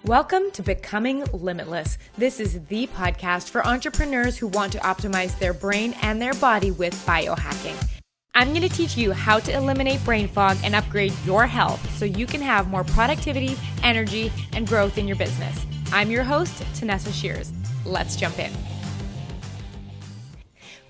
Welcome to Becoming Limitless. This is the podcast for entrepreneurs who want to optimize their brain and their body with biohacking. I'm going to teach you how to eliminate brain fog and upgrade your health so you can have more productivity, energy, and growth in your business. I'm your host, Tanessa Shears. Let's jump in.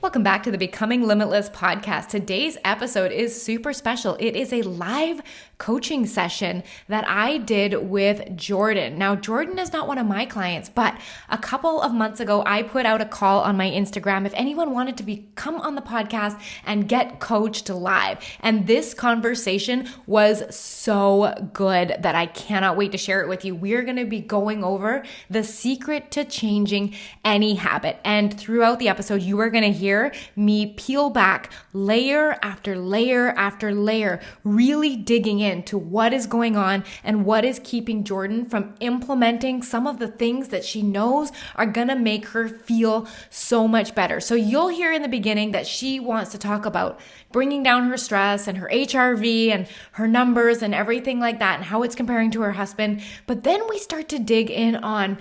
Welcome back to the Becoming Limitless podcast. Today's episode is super special. It is a live coaching session that I did with Jordan. Now, Jordan is not one of my clients, but a couple of months ago, I put out a call on my Instagram if anyone wanted to come on the podcast and get coached live. And this conversation was so good that I cannot wait to share it with you. We're going to be going over the secret to changing any habit. And throughout the episode, you are going to hear me peel back layer after layer after layer, really digging into what is going on and what is keeping Jordan from implementing some of the things that she knows are gonna make her feel so much better. So you'll hear in the beginning that she wants to talk about bringing down her stress and her HRV and her numbers and everything like that and how it's comparing to her husband. But then we start to dig in on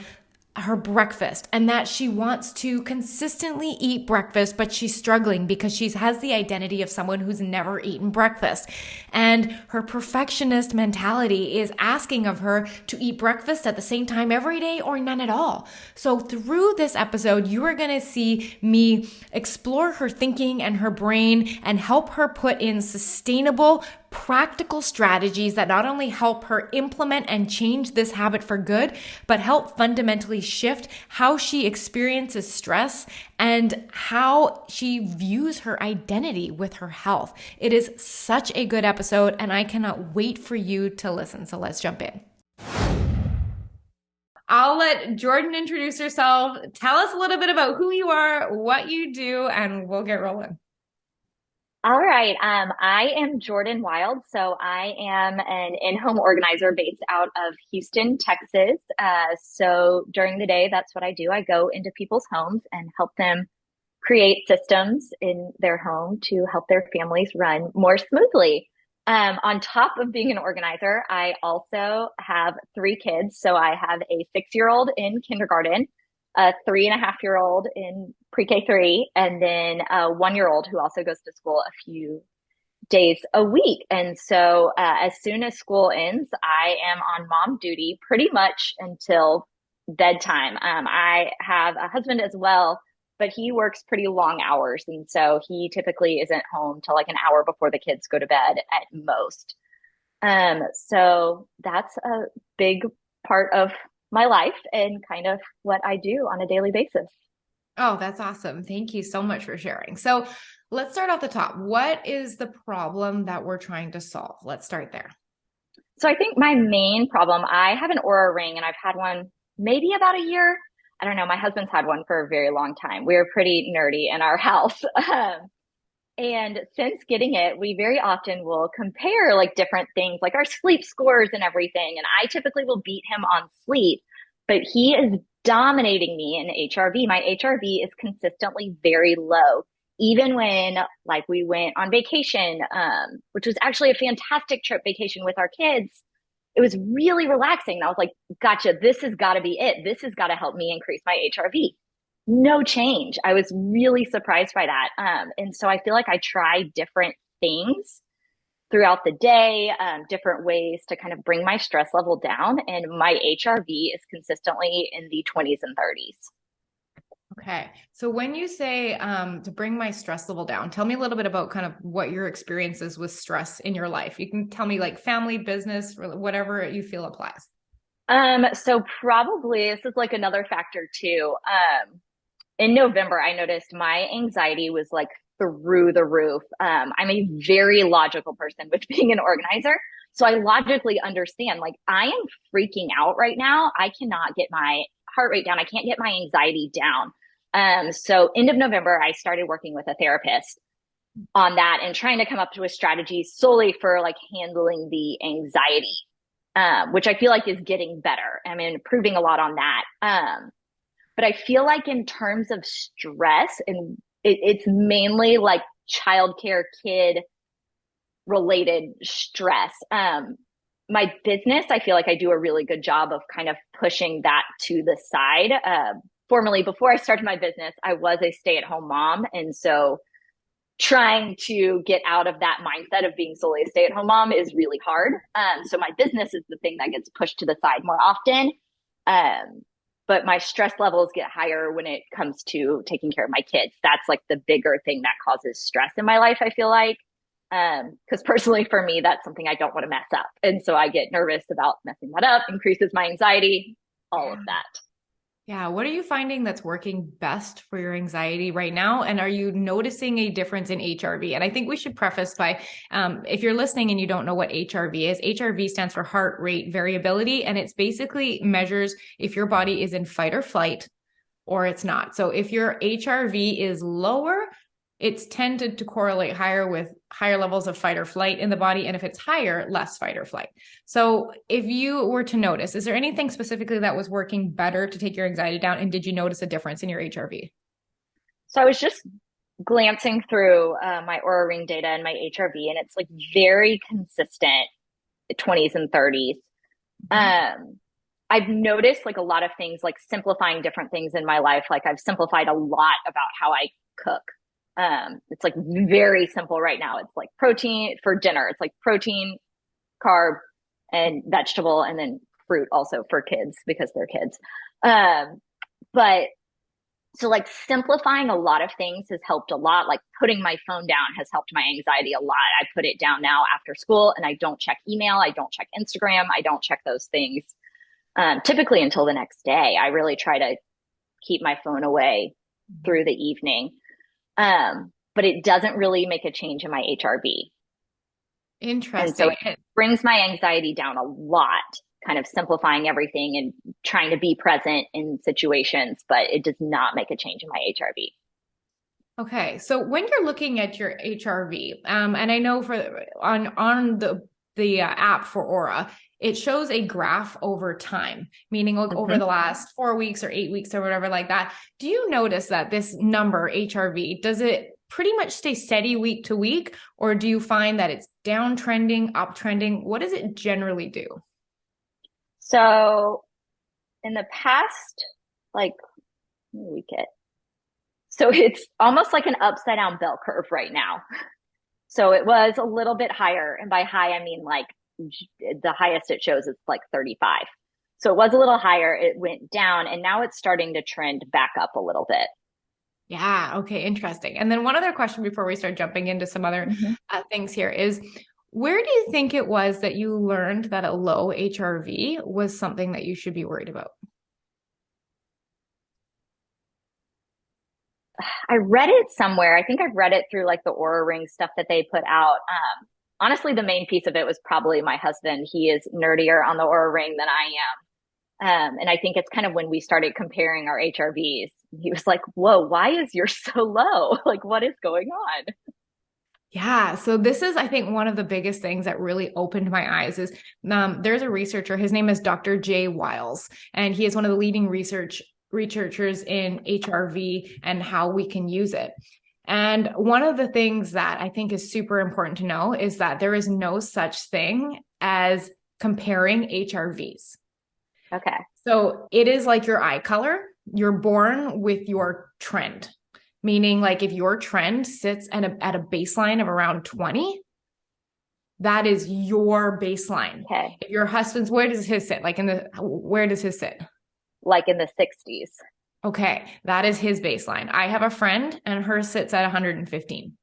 her breakfast and that she wants to consistently eat breakfast, but she's struggling because she has the identity of someone who's never eaten breakfast. And her perfectionist mentality is asking of her to eat breakfast at the same time every day or none at all. So through this episode, you are going to see me explore her thinking and her brain and help her put in sustainable, practical strategies that not only help her implement and change this habit for good, but help fundamentally shift how she experiences stress and how she views her identity with her health. It is such a good episode, and I cannot wait for you to listen. So let's jump in. I'll let Jordan introduce herself. Tell us a little bit about who you are, what you do, and we'll get rolling. All right. I am Jordan Wild. So I am an in-home organizer based out of Houston, Texas. So during the day, that's what I do. I go into people's homes and help them create systems in their home to help their families run more smoothly. On top of being an organizer, I also have 3 kids. So I have a 6-year-old in kindergarten, a 3.5-year-old in pre-K3, and then a 1-year-old who also goes to school a few days a week. And so as soon as school ends, I am on mom duty pretty much until bedtime. I have a husband as well, but he works pretty long hours. And so he typically isn't home till like an hour before the kids go to bed at most. So that's a big part of my life and kind of what I do on a daily basis. Oh, that's awesome. Thank you so much for sharing. So let's start off the top. What is the problem that we're trying to solve? Let's start there. So I think my main problem, I have an Aura ring and I've had one maybe about a year. I don't know. My husband's had one for a very long time. We're pretty nerdy in our house. And since getting it, we very often will compare like different things, like our sleep scores and everything. And I typically will beat him on sleep, but he is dominating me in HRV. My HRV is consistently very low, even when like we went on vacation, which was actually a fantastic trip vacation with our kids. It was really relaxing. And I was like, gotcha, this has got to be it. This has got to help me increase my HRV. No change. I was really surprised by that. And so I feel like I try different things throughout the day, different ways to kind of bring my stress level down. And my HRV is consistently in the 20s and 30s. Okay. So when you say to bring my stress level down, tell me a little bit about kind of what your experience is with stress in your life. You can tell me like family, business, whatever you feel applies. So probably this is like another factor too. In November, I noticed my anxiety was like through the roof. I'm a very logical person with being an organizer. So I logically understand, like, I am freaking out right now. I cannot get my heart rate down. I can't get my anxiety down. So end of November, I started working with a therapist on that and trying to come up with strategies solely for like handling the anxiety, which I feel like is getting better. I'm improving a lot on that. But I feel like in terms of stress, and it's mainly like childcare, kid related stress. my business, I feel like I do a really good job of kind of pushing that to the side. Formerly, before I started my business, I was a stay-at-home mom. And so trying to get out of that mindset of being solely a stay-at-home mom is really hard. So my business is the thing that gets pushed to the side more often. Um, but my stress levels get higher when it comes to taking care of my kids. That's like the bigger thing that causes stress in my life, I feel like. Because personally for me, that's something I don't want to mess up. And so I get nervous about messing that up, increases my anxiety, all of that. Yeah. What are you finding that's working best for your anxiety right now? And are you noticing a difference in HRV? And I think we should preface by, if you're listening and you don't know what HRV is, HRV stands for heart rate variability. And it's basically measures if your body is in fight or flight or it's not. So if your HRV is lower, it's tended to correlate higher with higher levels of fight or flight in the body. And if it's higher, less fight or flight. So if you were to notice, is there anything specifically that was working better to take your anxiety down? And did you notice a difference in your HRV? So I was just glancing through my Aura Ring data and my HRV, and it's like very consistent 20s and 30s. Um, I've noticed like a lot of things, like simplifying different things in my life. Like I've simplified a lot about how I cook. It's like very simple right now. It's like protein for dinner. It's like protein, carb, and vegetable, and then fruit also for kids because they're kids. But so like simplifying a lot of things has helped a lot. Like putting my phone down has helped my anxiety a lot. I put it down now after school and I don't check email. I don't check Instagram. I don't check those things typically until the next day. I really try to keep my phone away through the evening. But it doesn't really make a change in my HRV. Interesting. And so it brings my anxiety down a lot, kind of simplifying everything and trying to be present in situations, but it does not make a change in my HRV. Okay, so when you're looking at your HRV, and I know for on the app for Aura, it shows a graph over time, meaning like over the last 4 weeks or 8 weeks or whatever like that. Do you notice that this number HRV, does it pretty much stay steady week to week, or do you find that it's downtrending, uptrending? What does it generally do? So in the past, like week it. So it's almost like an upside down bell curve right now. So it was a little bit higher. And by high, I mean like the highest it shows is like 35. So it was a little higher. It went down and now it's starting to trend back up a little bit. Yeah. Okay. Interesting. And then one other question before we start jumping into some other things here is, where do you think it was that you learned that a low HRV was something that you should be worried about? I read it somewhere. I think I've read it through like the Aura Ring stuff that they put out. Honestly, the main piece of it was probably my husband. He is nerdier on the Aura Ring than I am. And I think it's kind of when we started comparing our HRVs, he was like, whoa, why is yours so low? Like, what is going on? Yeah. So this is, I think, one of the biggest things that really opened my eyes is there's a researcher, his name is Dr. Jay Wiles, and he is one of the leading researchers in HRV and how we can use it. And one of the things that I think is super important to know is that there is no such thing as comparing HRVs. Okay. So it is like your eye color. You're born with your trend, meaning like if your trend sits at a baseline of around 20, that is your baseline. Okay. If your husband's, where does his sit? Where does his sit? Like in the 60s. Okay. That is his baseline. I have a friend and hers sits at 115.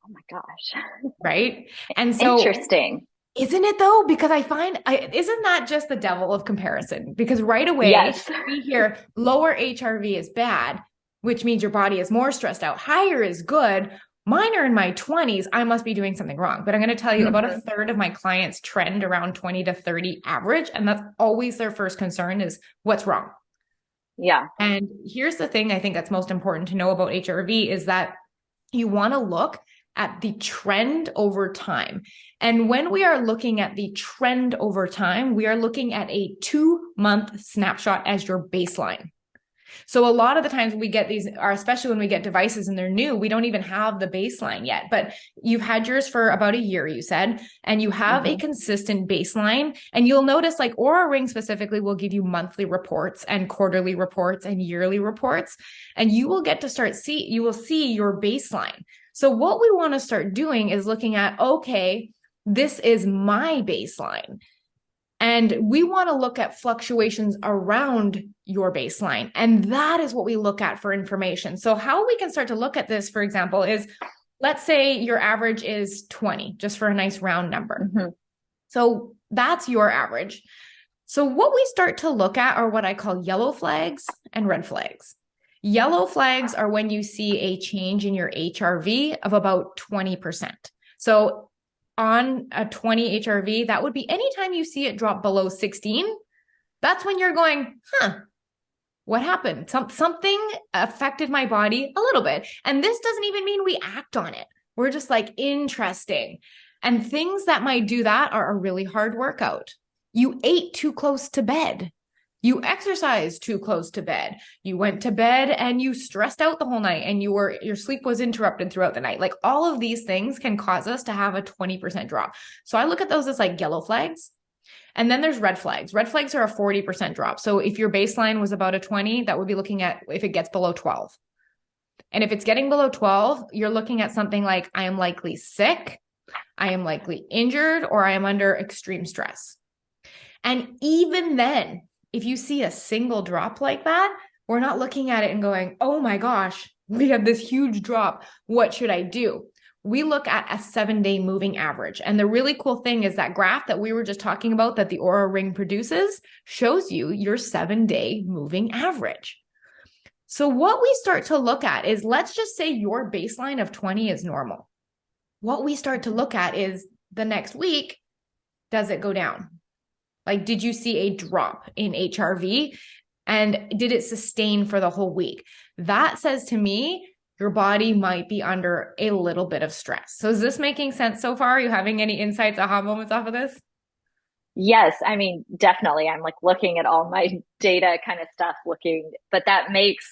Oh my gosh. Right. And so interesting. Isn't it though? Because I find, isn't that just the devil of comparison? Because right away yes. we hear lower HRV is bad, which means your body is more stressed out. Higher is good. Mine are in my 20s. I must be doing something wrong. But I'm going to tell you about a third of my clients trend around 20 to 30 average. And that's always their first concern is what's wrong. Yeah. And here's the thing I think that's most important to know about HRV is that you want to look at the trend over time. And when we are looking at the trend over time, we are looking at a 2-month snapshot as your baseline. So a lot of the times we get these, especially when we get devices and they're new, we don't even have the baseline yet. But you've had yours for about a year, you said, and you have a consistent baseline. And you'll notice like Aura Ring specifically will give you monthly reports and quarterly reports and yearly reports. And you will get to you will see your baseline. So what we want to start doing is looking at, okay, this is my baseline. And we want to look at fluctuations around your baseline. And that is what we look at for information. So how we can start to look at this, for example, is let's say your average is 20, just for a nice round number. So that's your average. So what we start to look at are what I call yellow flags and red flags. Yellow flags are when you see a change in your HRV of about 20%. So on a 20 HRV, that would be anytime you see it drop below 16, that's when you're going, what happened? Something affected my body a little bit. And this doesn't even mean we act on it. We're just like, interesting. And things that might do that are a really hard workout. You ate too close to bed. You exercised too close to bed. You went to bed and you stressed out the whole night and your sleep was interrupted throughout the night. Like all of these things can cause us to have a 20% drop. So I look at those as like yellow flags. And then there's red flags. Red flags are a 40% drop. So if your baseline was about a 20, that would be looking at if it gets below 12. And if it's getting below 12, you're looking at something like I am likely sick, I am likely injured, or I am under extreme stress. And even then, if you see a single drop like that, we're not looking at it and going, oh my gosh, we have this huge drop. What should I do? We look at a 7-day moving average. And the really cool thing is that graph that we were just talking about that the Aura Ring produces shows you your 7-day moving average. So what we start to look at is, let's just say your baseline of 20 is normal. What we start to look at is the next week, does it go down? Like, did you see a drop in HRV and did it sustain for the whole week? That says to me, your body might be under a little bit of stress. So is this making sense so far? Are you having any insights, aha moments off of this? Yes, I mean, definitely. I'm like looking at all my data kind of stuff, but that makes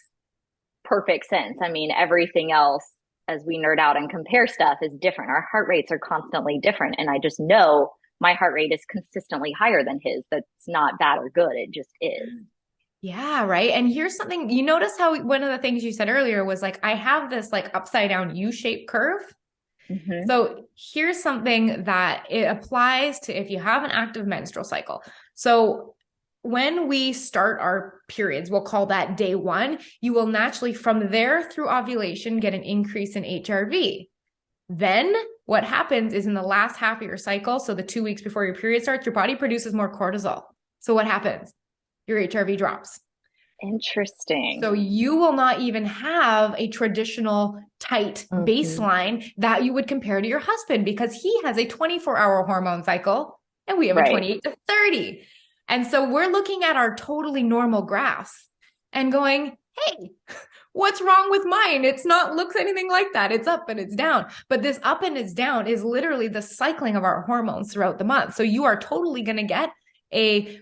perfect sense. I mean, everything else, as we nerd out and compare stuff, is different. Our heart rates are constantly different. And I just know my heart rate is consistently higher than his. That's not bad or good. It just is. Yeah, right. And here's something, you notice how one of the things you said earlier was like, I have this like upside down U-shaped curve. So here's something that it applies to if you have an active menstrual cycle. So when we start our periods, we'll call that day 1. You will naturally from there through ovulation get an increase in HRV. Then what happens is in the last half of your cycle, so the 2 weeks before your period starts, your body produces more cortisol. So what happens? Your HRV drops. Interesting. So you will not even have a traditional tight baseline that you would compare to your husband because he has a 24-hour hormone cycle and we have a 28 to 30. And so we're looking at our totally normal graphs and going, hey, what's wrong with mine? It's not looks anything like that. It's up and it's down. But this up and it's down is literally the cycling of our hormones throughout the month. So you are totally going to get a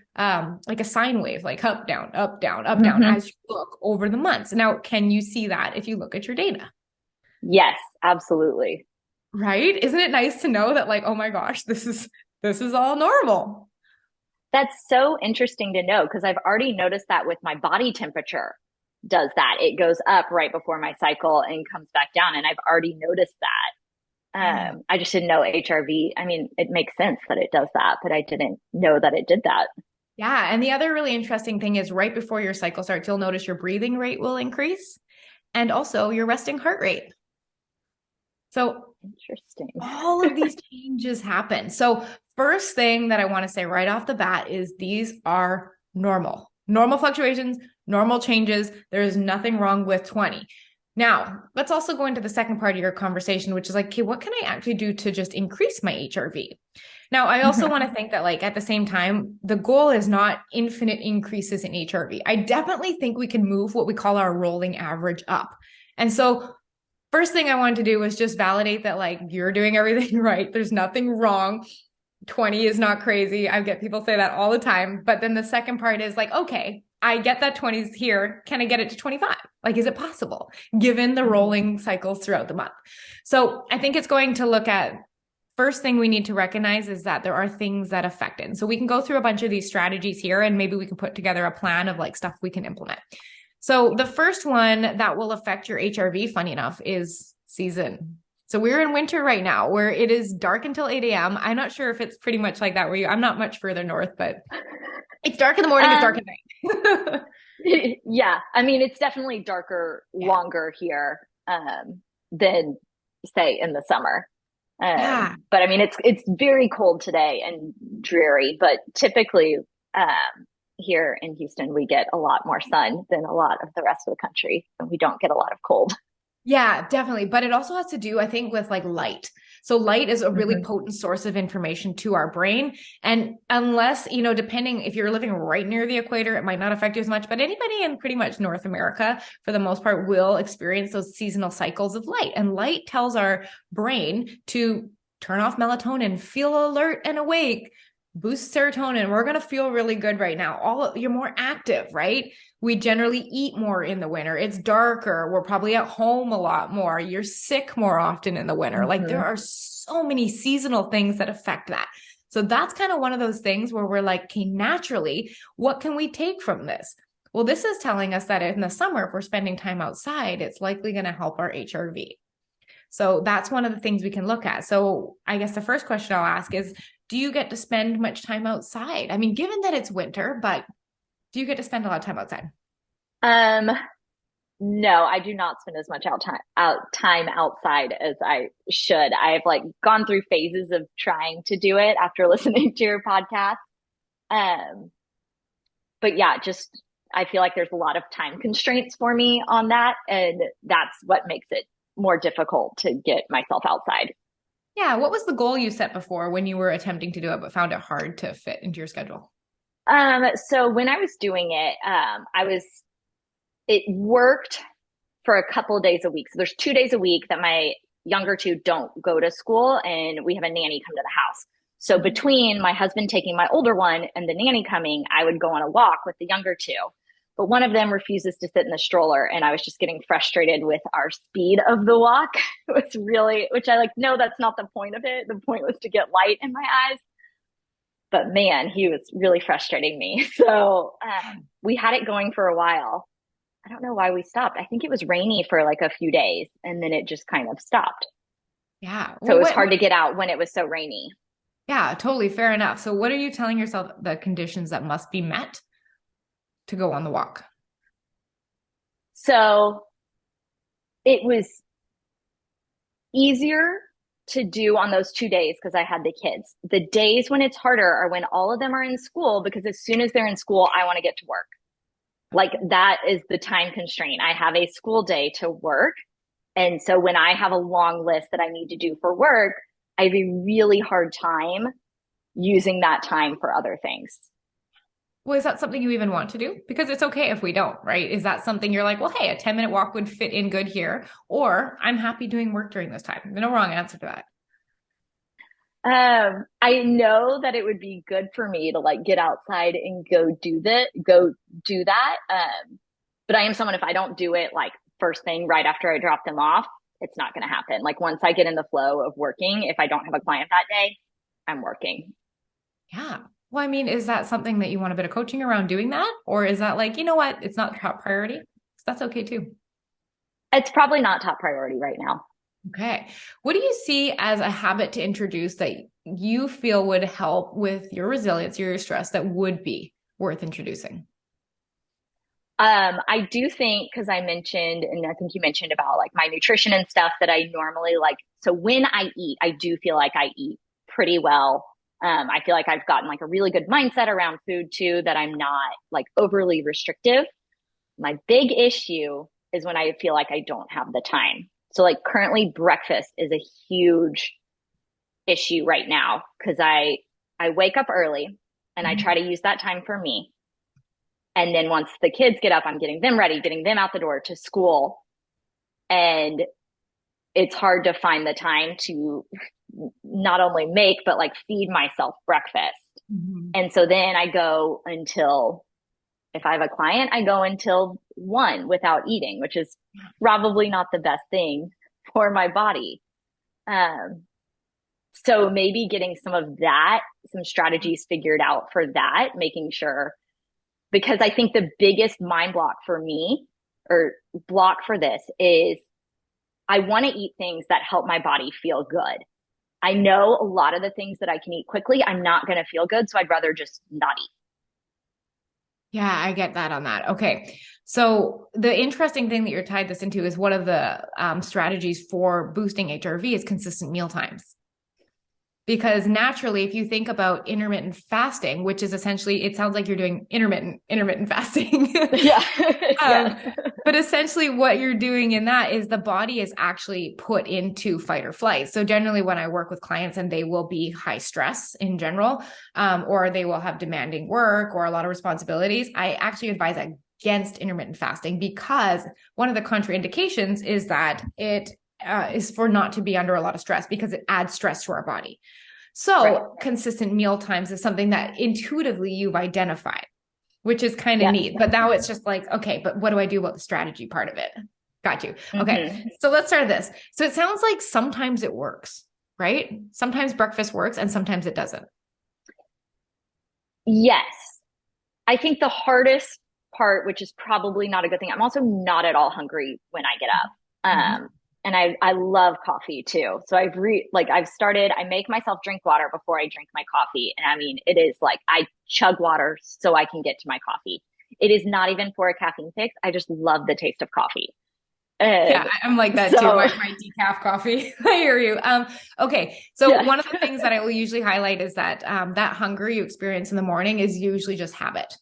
like a sine wave, like up, down, up, down, up, down as you look over the months. Now, can you see that if you look at your data? Yes, absolutely. Right? Isn't it nice to know that like, oh my gosh, this is all normal. That's so interesting to know because I've already noticed that with my body temperature does that. It goes up right before my cycle and comes back down. And I've already noticed that. I just didn't know HRV. I mean, it makes sense that it does that, but I didn't know that it did that. Yeah. And the other really interesting thing is right before your cycle starts, you'll notice your breathing rate will increase and also your resting heart rate. So interesting. All of these changes happen. So first thing that I want to say right off the bat is these are normal fluctuations, normal changes. There is nothing wrong with 20. Now, let's also go into the second part of your conversation, which is like, okay, what can I actually do to just increase my HRV? Now, I also want to think that like at the same time, the goal is not infinite increases in HRV. I definitely think we can move what we call our rolling average up. And so first thing I wanted to do was just validate that like you're doing everything right. There's nothing wrong. 20 is not crazy. I get people say that all the time. But then the second part is like, okay, I get that 20s here. Can I get it to 25? Like, is it possible given the rolling cycles throughout the month? So I think it's going to look at first thing we need to recognize is that there are things that affect it. And so we can go through a bunch of these strategies here and maybe we can put together a plan of like stuff we can implement. So the first one that will affect your HRV, funny enough, is season. So we're in winter right now where it is dark until 8 a.m. I'm not sure if it's pretty much like that where I'm not much further north, but it's dark in the morning, it's dark at night. Yeah, I mean, it's definitely darker, longer here than say in the summer. Yeah. But I mean, it's very cold today and dreary. But typically, here in Houston, we get a lot more sun than a lot of the rest of the country, and we don't get a lot of cold. Yeah, definitely. But it also has to do, I think, with like light. So light is a really potent source of information to our brain. And unless, depending if you're living right near the equator, it might not affect you as much, but anybody in pretty much North America, for the most part, will experience those seasonal cycles of light. And light tells our brain to turn off melatonin, feel alert and awake, boost serotonin. We're going to feel really good right now. You're more active, right? We generally eat more in the winter. It's darker. We're probably at home a lot more. You're sick more often in the winter. Like there are so many seasonal things that affect that. So that's kind of one of those things where we're like, okay, naturally, what can we take from this? Well, this is telling us that in the summer, if we're spending time outside, it's likely going to help our HRV. So that's one of the things we can look at. So I guess the first question I'll ask is, do you get to spend much time outside? I mean, given that it's winter, but do you get to spend a lot of time outside? Um, no, I do not spend as much time outside as I should. I've like gone through phases of trying to do it after listening to your podcast. Um, but yeah, just I feel like there's a lot of time constraints for me on that, and that's what makes it more difficult to get myself outside. Yeah. What was the goal you set before when you were attempting to do it, but found it hard to fit into your schedule? So when I was doing it, it worked for a couple of days a week. So there's 2 days a week that my younger two don't go to school and we have a nanny come to the house. So between my husband taking my older one and the nanny coming, I would go on a walk with the younger two. But one of them refuses to sit in the stroller. And I was just getting frustrated with our speed of the walk. It was really, which I like, no, that's not the point of it. The point was to get light in my eyes. But man, he was really frustrating me. So we had it going for a while. I don't know why we stopped. I think it was rainy for like a few days and then it just kind of stopped. Yeah. So Well, it was hard to get out when it was so rainy. yeah, totally fair enough. So what are you telling yourself the conditions that must be met to go on the walk? So it was easier to do on those 2 days because I had the kids. The days when it's harder are when all of them are in school because as soon as they're in school, I want to get to work. Like that is the time constraint. I have a school day to work. And so when I have a long list that I need to do for work, I have a really hard time using that time for other things. Well, is that something you even want to do? Because it's okay if we don't, right? Is that something you're like, well, hey, a 10-minute walk would fit in good here, or I'm happy doing work during this time? No wrong answer to that. I know that it would be good for me to like get outside and go do that. But I am someone, if I don't do it like first thing right after I drop them off, it's not going to happen. Like once I get in the flow of working, if I don't have a client that day, I'm working. Yeah. Well, I mean, is that something that you want a bit of coaching around doing that? Or is that like, you know what? It's not top priority. So that's okay too. It's probably not top priority right now. Okay. What do you see as a habit to introduce that you feel would help with your resilience or your stress that would be worth introducing? I do think because I mentioned, and I think you mentioned about like my nutrition and stuff that I normally like. So when I eat, I do feel like I eat pretty well. I feel like I've gotten like a really good mindset around food too, that I'm not like overly restrictive. My big issue is when I feel like I don't have the time. So like currently breakfast is a huge issue right now because I wake up early and I try to use that time for me. And then once the kids get up, I'm getting them ready, getting them out the door to school. And it's hard to find the time to not only make, but like feed myself breakfast. Mm-hmm. And so then I go until If I have a client, I go until 1 without eating, which is probably not the best thing for my body. Um, so maybe getting some of that, some strategies figured out for that, making sure, because I think the biggest mind block for me or block for this is I want to eat things that help my body feel good. I know a lot of the things that I can eat quickly, I'm not going to feel good. So I'd rather just not eat. Yeah, I get that on that. Okay. So the interesting thing that you're tied this into is one of the strategies for boosting HRV is consistent meal times. Because naturally, if you think about intermittent fasting, which is essentially, it sounds like you're doing intermittent fasting. Yeah. um, Yeah. but essentially, what you're doing in that is the body is actually put into fight or flight. So generally, when I work with clients and they will be high stress in general, or they will have demanding work or a lot of responsibilities, I actually advise against intermittent fasting because one of the contraindications is that it is for not to be under a lot of stress because it adds stress to our body. So Right. consistent meal times is something that intuitively you've identified, which is kind of Yes. neat. But now it's just like, okay, but what do I do about the strategy part of it? Got you. Okay. Mm-hmm. So let's start this. So it sounds like sometimes it works, right? Sometimes breakfast works and sometimes it doesn't. Yes. I think the hardest part, which is probably not a good thing, I'm also not at all hungry when I get up. Mhm. And I love coffee too. So I've started, I make myself drink water before I drink my coffee. And I mean, it is like I chug water so I can get to my coffee. It is not even for a caffeine fix. I just love the taste of coffee. Yeah, And I'm like that too. so, My decaf coffee. I hear you. Okay. So yes. one of the things that I will usually highlight is that that hunger you experience in the morning is usually just habit.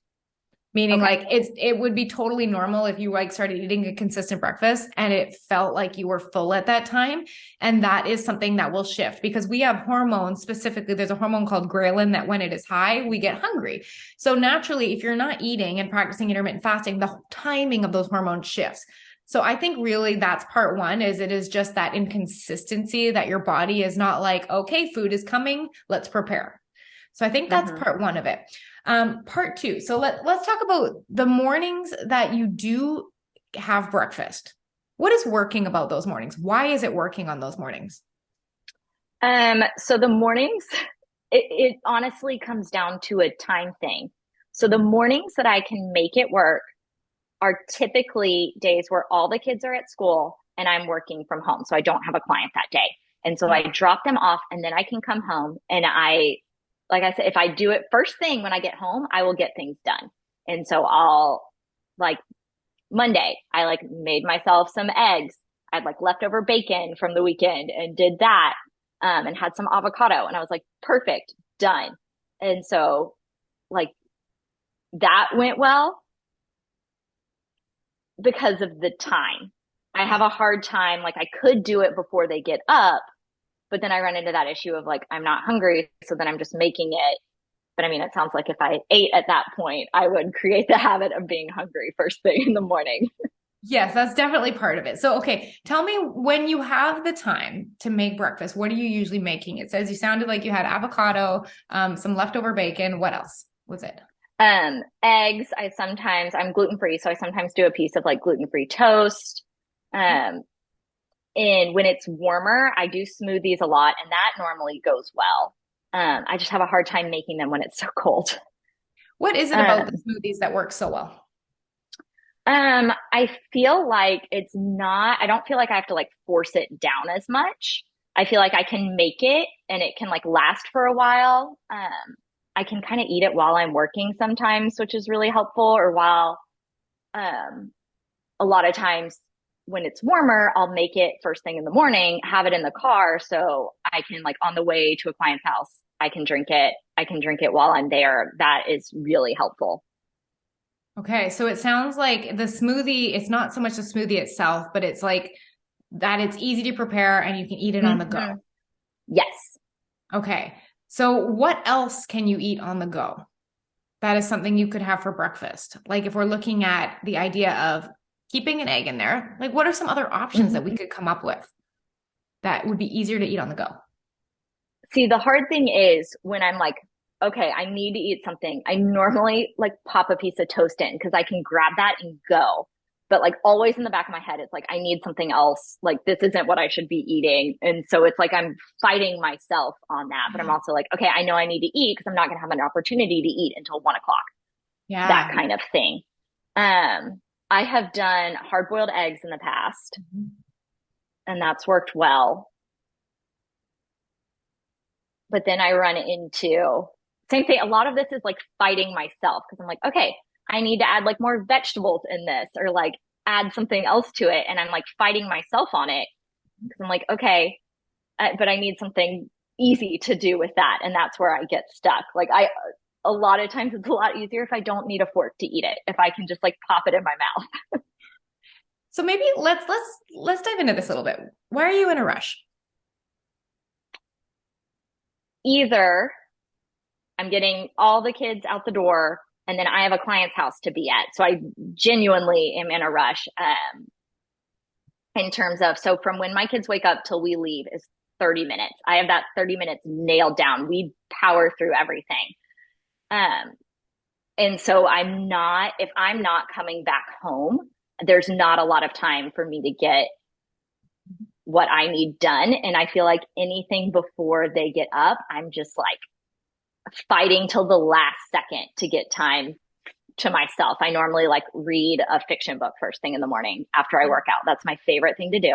Meaning Okay. like it would be totally normal if you like started eating a consistent breakfast and it felt like you were full at that time. And that is something that will shift because we have hormones specifically. There's a hormone called ghrelin that when it is high, we get hungry. So naturally, if you're not eating and practicing intermittent fasting, the timing of those hormones shifts. So I think really that's part one is it is just that inconsistency that your body is not like, okay, food is coming, let's prepare. So I think that's Mm-hmm. part one of it. Part two. So let's talk about the mornings that you do have breakfast. What is working about those mornings? Why is it working on those mornings? So the mornings, it honestly comes down to a time thing. So the mornings that I can make it work are typically days where all the kids are at school and I'm working from home. So I don't have a client that day. And so I drop them off and then I can come home and like I said, if I do it first thing when I get home, I will get things done. And so I'll like Monday, I like made myself some eggs. I had like leftover bacon from the weekend and did that, and had some avocado. And I was like, perfect, done. And so like that went well because of the time. I have a hard time, like I could do it before they get up, but then I run into that issue of like, I'm not hungry. So then I'm just making it. But I mean, it sounds like if I ate at that point, I would create the habit of being hungry first thing in the morning. Yes, that's definitely part of it. So, okay, tell me when you have the time to make breakfast, what are you usually making? It says you sounded like you had avocado, some leftover bacon. What else was it? Eggs, I'm gluten free, so I sometimes do a piece of like gluten free toast. Um, and when it's warmer, I do smoothies a lot, and that normally goes well. I just have a hard time making them when it's so cold. What is it about the Um, smoothies that works so well? I feel like it's not, I don't feel like I have to like force it down as much. I feel like I can make it and it can like last for a while. I can kind of eat it while I'm working sometimes, which is really helpful, or while, um, a lot of times when it's warmer, I'll make it first thing in the morning, have it in the car. So I can like on the way to a client's house, I can drink it. I can drink it while I'm there. That is really helpful. Okay, so it sounds like the smoothie, it's not so much the smoothie itself, but it's like that it's easy to prepare and you can eat it on the go. Mm-hmm. Yes. Okay, so what else can you eat on the go? That is something you could have for breakfast. Like if we're looking at the idea of keeping an egg in there, like what are some other options that we Mm-hmm. could come up with that would be easier to eat on the go? See, the hard thing is when I'm like okay, I need to eat something, I normally like pop a piece of toast in because I can grab that and go. But like always in the back of my head, it's like, I need something else. Like, this isn't what I should be eating. And so it's like I'm fighting myself on that. But I'm also like, okay, I know I need to eat because I'm not going to have an opportunity to eat until 1 o'clock, that Yeah. kind of thing. I have done hard boiled eggs in the past, and that's worked well. But then I run into same thing. A lot of this is like fighting myself because I'm like, okay, I need to add like more vegetables in this or like add something else to it. And I'm like fighting myself on it because I'm like, okay, but I need something easy to do with that. And that's where I get stuck. A lot of times it's a lot easier if I don't need a fork to eat it, if I can just like pop it in my mouth. So maybe let's dive into this a little bit. Why are you in a rush? Either I'm getting all the kids out the door and then I have a client's house to be at. So I genuinely am in a rush. In terms of, so from when my kids wake up till we leave is 30 minutes. I have that 30 minutes nailed down. We power through everything. Um, and so if I'm not coming back home, there's not a lot of time for me to get what I need done. And I feel like anything before they get up, I'm just like fighting till the last second to get time to myself. I normally like read a fiction book first thing in the morning after I work out. That's my favorite thing to do.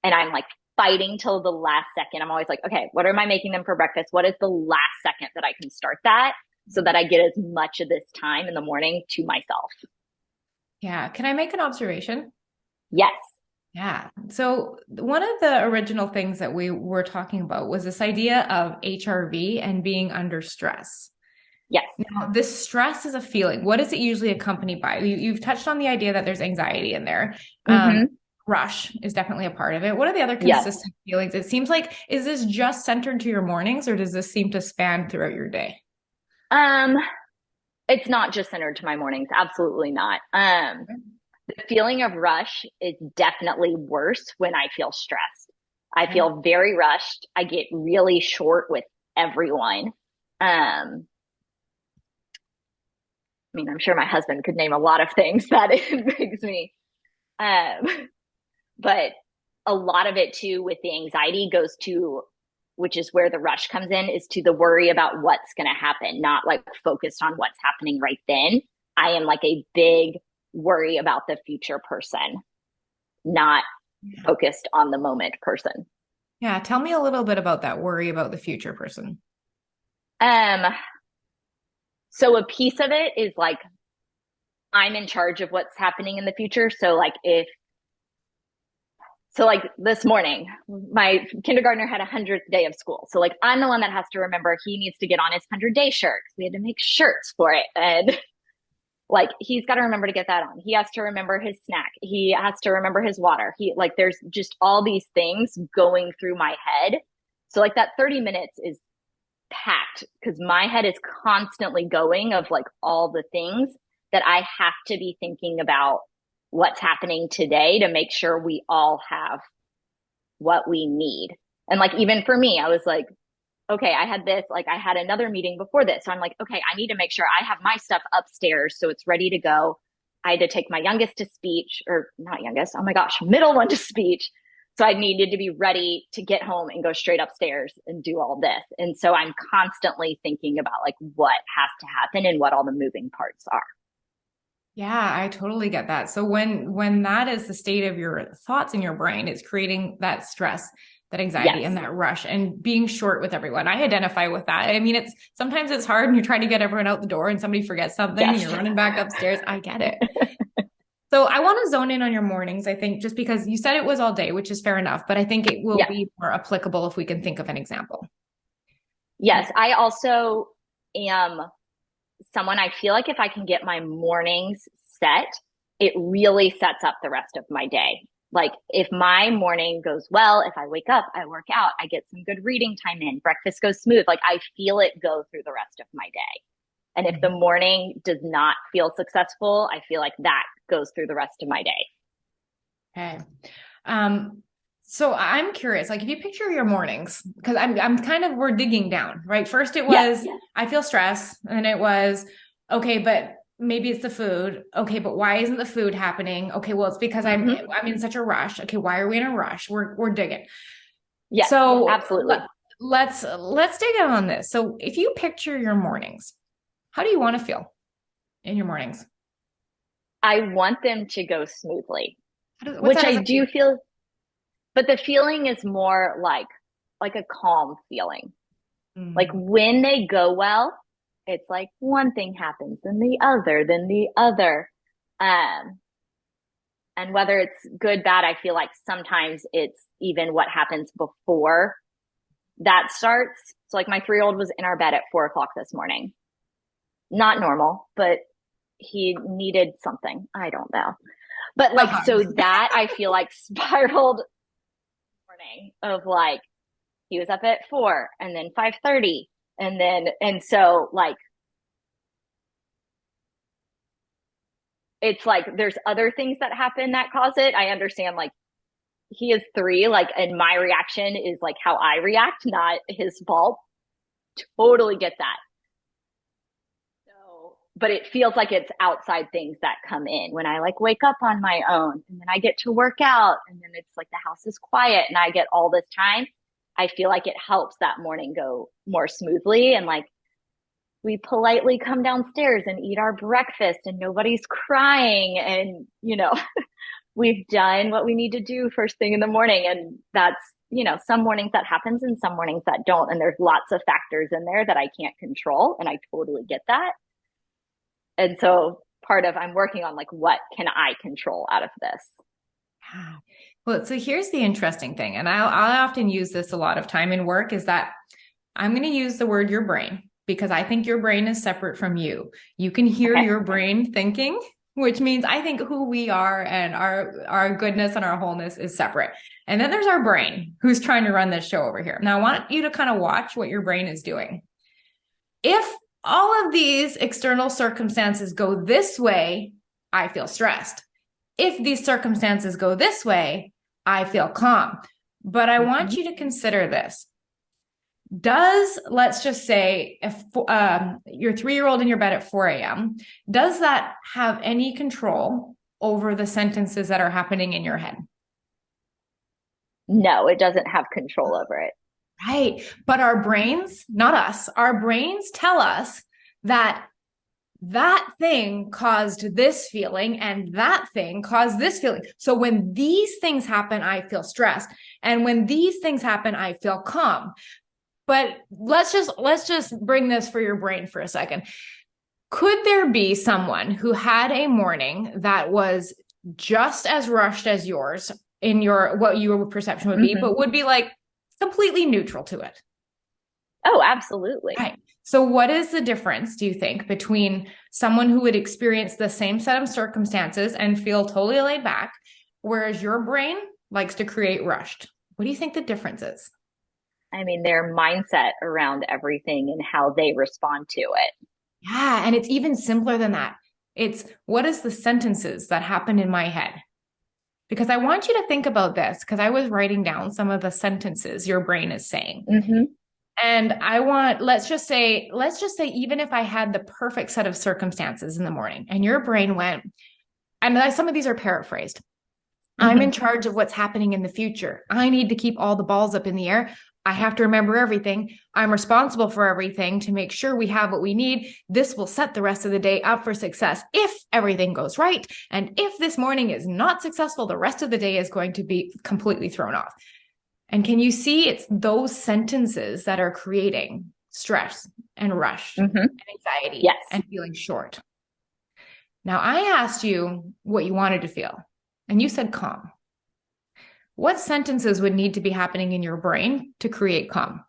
And I'm like fighting till the last second. I'm always like, okay, what am I making them for breakfast? What is the last second that I can start that so that I get as much of this time in the morning to myself? Yeah. Can I make an observation? Yes. Yeah. So one of the original things that we were talking about was this idea of HRV and being under stress. Yes. Now, this stress is a feeling. What is it usually accompanied by? You've touched on the idea that there's anxiety in there. Mm-hmm. Rush is definitely a part of it. What are the other Yes. consistent feelings? It seems like, is this just centered to your mornings or does this seem to span throughout your day? Um, it's not just centered to my mornings. Absolutely not. The feeling of rush is definitely worse when I feel stressed. I Okay. feel very rushed. I get really short with everyone. I mean, I'm sure my husband could name a lot of things that it makes me. Um, but a lot of it too with the anxiety goes to, which is where the rush comes in, is to the worry about what's going to happen, not like focused on what's happening right then. I am like a big worry about the future person, not Yeah. focused on the moment person. Yeah. Tell me a little bit about that worry about the future person. Um, so a piece of it is like I'm in charge of what's happening in the future. So like this morning, my kindergartner had 100th day of school. So like I'm the one that has to remember he needs to get on his 100-day shirt. We had to make shirts for it. And like he's got to remember to get that on. He has to remember his snack. He has to remember his water. There's just all these things going through my head. So like that 30 minutes is packed because my head is constantly going of like all the things that I have to be thinking about what's happening today to make sure we all have what we need. And like, even for me, I was like, okay, I had this, like, I had another meeting before this. So I'm like, okay, I need to make sure I have my stuff upstairs so it's ready to go. I had to take my youngest to speech, or not youngest, oh my gosh, middle one to speech. So I needed to be ready to get home and go straight upstairs and do all this. And so I'm constantly thinking about like what has to happen and what all the moving parts are. Yeah, I totally get that. So when that is the state of your thoughts in your brain, it's creating that stress, that anxiety, and Yes. that rush and being short with everyone. I identify with that. I mean, it's sometimes it's hard and you're trying to get everyone out the door and somebody forgets something and Yes. you're running back upstairs. I get it. So I want to zone in on your mornings, I think, just because you said it was all day, which is fair enough, but I think it will Yeah. be more applicable if we can think of an example. Yes. I also am someone, I feel like if I can get my mornings set, it really sets up the rest of my day. Like if my morning goes well, if I wake up, I work out, I get some good reading time in, breakfast goes smooth, like I feel it go through the rest of my day. And if the morning does not feel successful, I feel like that goes through the rest of my day. Okay. Um, So I'm curious, like if you picture your mornings, because I'm kind of, we're digging down, right? First it Yes. was, I feel stress, and then it was, okay, but maybe it's the food. Okay, but why isn't the food happening? Okay, well, it's because Hmm. I'm in such a rush. Okay, why are we in a rush? We're digging. Yes, So absolutely. let's dig in on this. So if you picture your mornings, how do you want to feel in your mornings? I want them to go smoothly, What's which that as I a do feel, but the feeling is more like a calm feeling. Like feeling? when they go well, it's like one thing happens, then the other. Um, and whether it's good, bad, I feel like sometimes it's even what happens before that starts. So like my 3-year-old was in our bed at 4 o'clock this morning. Not normal, but he needed something. I don't know. But A like, hug. so that I feel like spiraled morning of like, he was up at 4 and then 5:30. And so like, it's like there's other things that happen that cause it. I understand like he is 3, like, and my reaction is like how I react, not his fault. Totally get that. So, but it feels like it's outside things that come in when I like wake up on my own and then I get to work out and then it's like the house is quiet and I get all this time. I feel like it helps that morning go more smoothly and like we politely come downstairs and eat our breakfast and nobody's crying and we've done what we need to do first thing in the morning. And that's, some mornings that happens and some mornings that don't. And there's lots of factors in there that I can't control. And I totally get that. And so part of I'm working on like, what can I control out of this? Yeah. Well, so here's the interesting thing, and I often use this a lot of time in work, is that I'm going to use the word your brain because I think your brain is separate from you. You can hear Okay. your brain thinking, which means I think who we are and our goodness and our wholeness is separate. And then there's our brain who's trying to run this show over here. Now I want you to kind of watch what your brain is doing. If all of these external circumstances go this way, I feel stressed. If these circumstances go this way, I feel calm. But I want Mm-hmm. you to consider this. Let's just say, if your 3-year-old in your bed at 4 a.m., does that have any control over the sentences that are happening in your head? No, it doesn't have control over it. Right. But our brains, not us, our brains tell us that that thing caused this feeling and that thing caused this feeling. So when these things happen, I feel stressed. And when these things happen, I feel calm. But let's just bring this for your brain for a second. Could there be someone who had a morning that was just as rushed as yours in your what your perception would be, Mm-hmm. but would be like completely neutral to it? Oh, absolutely. Right. So, what is the difference, do you think, between someone who would experience the same set of circumstances and feel totally laid back, whereas your brain likes to create rushed? What do you think the difference is? I mean, their mindset around everything and how they respond to it. Yeah. And it's even simpler than that. It's what is the sentences that happen in my head? Because I want you to think about this because I was writing down some of the sentences your brain is saying. Mm-hmm. And let's just say, even if I had the perfect set of circumstances in the morning and your brain went, and some of these are paraphrased. I'm in Mm-hmm. charge of what's happening in the future. I need to keep all the balls up in the air. I have to remember everything. I'm responsible for everything to make sure we have what we need. This will set the rest of the day up for success if everything goes right. And if this morning is not successful, the rest of the day is going to be completely thrown off. And can you see it's those sentences that are creating stress and rush Mm-hmm. and anxiety Yes. and feeling short? Now, I asked you what you wanted to feel, and you said calm. What sentences would need to be happening in your brain to create calm?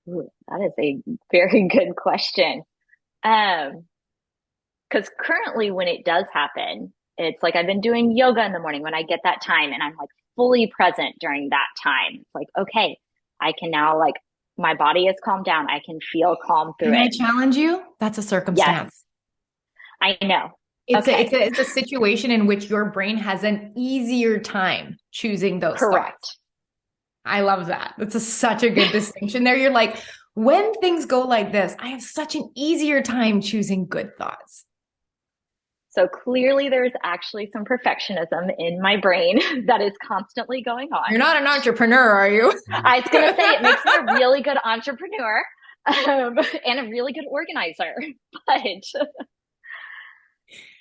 Ooh, that is a very good question. Um, because currently when it does happen, it's like I've been doing yoga in the morning when I get that time and I'm like fully present during that time. It's like, okay, I can now like my body is calmed down. I can feel calm through Can I it. challenge you? That's a Yes, circumstance. I know. Okay, it's a situation in which your brain has an easier time choosing those thoughts. correct. I love that. Such a good distinction there. You're like, when things go like this, I have such an easier time choosing good thoughts. So clearly, there's actually some perfectionism in my brain that is constantly going You're on. not an entrepreneur, are you? I was going to say it makes me a really good entrepreneur and a really good organizer. But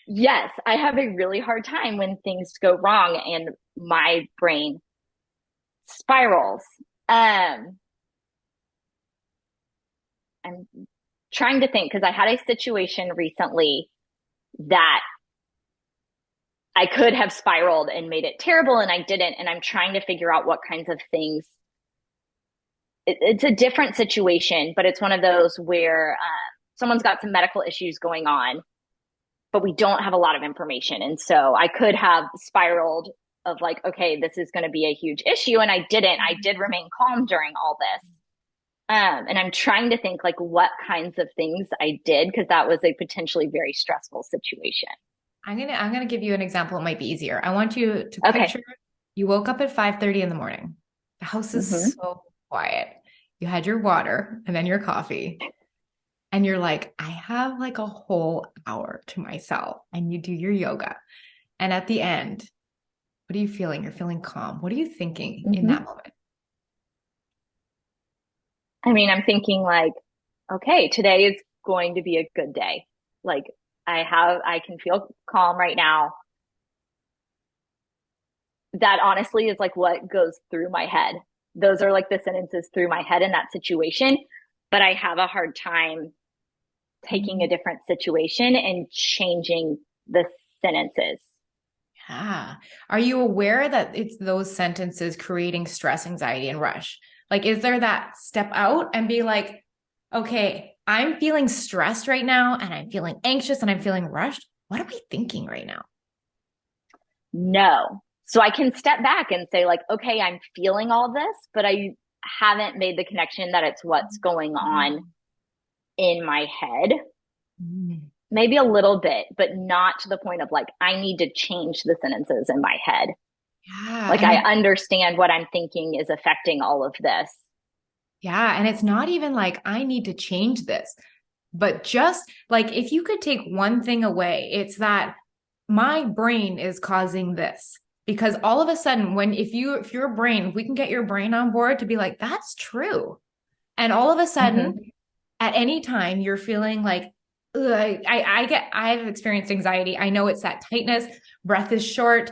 yes, I have a really hard time when things go wrong and my brain spirals. Um, I'm trying to think because I had a situation recently that I could have spiraled and made it terrible and I didn't. And I'm trying to figure out what kinds of things. It's a different situation, but it's one of those where someone's got some medical issues going on, but we don't have a lot of information. And so I could have spiraled of like, okay, this is going to be a huge issue. And I didn't. I did remain calm during all this. And I'm trying to think like what kinds of things I did because that was a potentially very stressful situation. I'm gonna give you an example. It might be easier. I want you to Okay. picture you woke up at 5:30 in the morning. The house is Mm-hmm. so quiet. You had your water and then your coffee. And you're like, I have like a whole hour to myself. And you do your yoga. And at the end, what are you feeling? You're feeling calm. What are you thinking in Mm-hmm. that moment? I mean, I'm thinking like, okay, today is going to be a good day. Like I can feel calm right now. That honestly is like what goes through my head. Those are like the sentences through my head in that situation. But I have a hard time taking a Mm. different situation and changing the sentences. Yeah. Are you aware that it's those sentences creating stress, anxiety, and rush? Like, is there that step out and be like, okay, I'm feeling stressed right now and I'm feeling anxious and I'm feeling rushed. What am I thinking right now? No. So I can step back and say, like, okay, I'm feeling all this, but I haven't made the connection that it's what's going on in my head. Mm. Maybe a little bit, but not to the point of like, I need to change the sentences in my head. Yeah. Like, I understand what I'm thinking is affecting all of this. Yeah. And it's not even like I need to change this, but just like if you could take one thing away, it's that my brain is causing this. Because all of a sudden, if your brain, if we can get your brain on board to be like, that's true. And all of a sudden, Mm-hmm. at any time you're feeling like, ugh, I've experienced anxiety. I know it's that tightness, breath is short.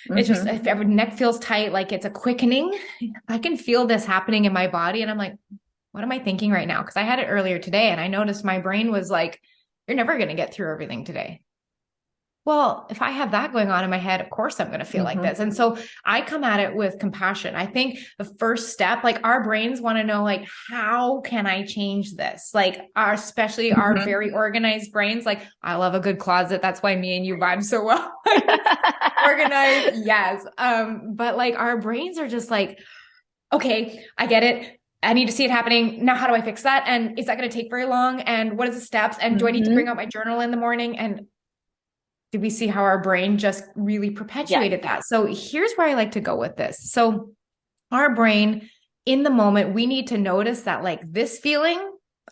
It's just, Mm-hmm. if ever neck feels tight, like it's a quickening. I can feel this happening in my body. And I'm like, what am I thinking right now? Because I had it earlier today and I noticed my brain was like, you're never going to get through everything today. Well, if I have that going on in my head, of course I'm going to feel like Mm-hmm. this. And so I come at it with compassion. I think the first step, like our brains want to know, like, how can I change this? Like especially our Mm-hmm. very organized brains, like I love a good closet. That's why me and you vibe so well. Organized. Yes. But like our brains are just like, okay, I get it. I need to see it happening. Now, how do I fix that? And is that going to take very long? And what is the steps? And do I need to bring Mm-hmm. out my journal in the morning? And did we see how our brain just really Yes. perpetuated that? So here's where I like to go with this. So our brain in the moment, we need to notice that like this feeling,